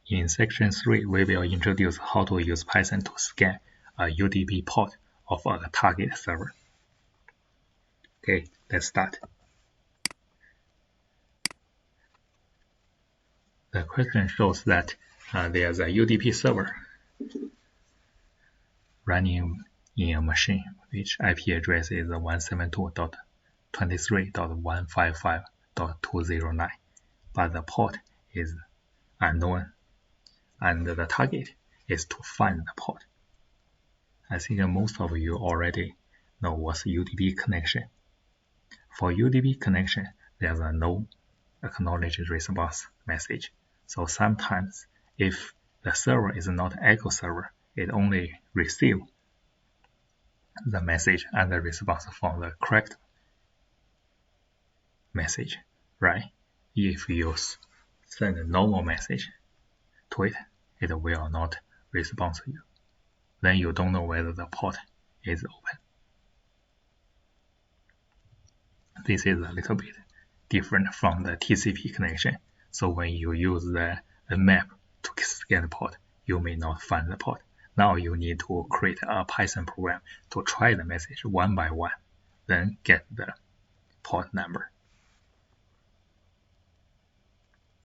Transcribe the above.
In section 3, we will introduce how to use Python to scan a UDP port of a target server. Okay, let's start. The question shows that there's a UDP server running in a machine which IP address is 172.23.155.209, but the port is unknown, and the target is to find the port. I think most of you already know what's UDP connection. For UDP connection, there's a no acknowledged response message. So sometimes if the server is not echo server, it only receives the message and the response from the correct message, right? If you send a normal message to it, it will not respond to you. Then you don't know whether the port is open. This is a little bit different from the TCP connection. So when you use the map to scan the port, you may not find the port. Now you need to create a Python program to try the message one by one, then get the port number.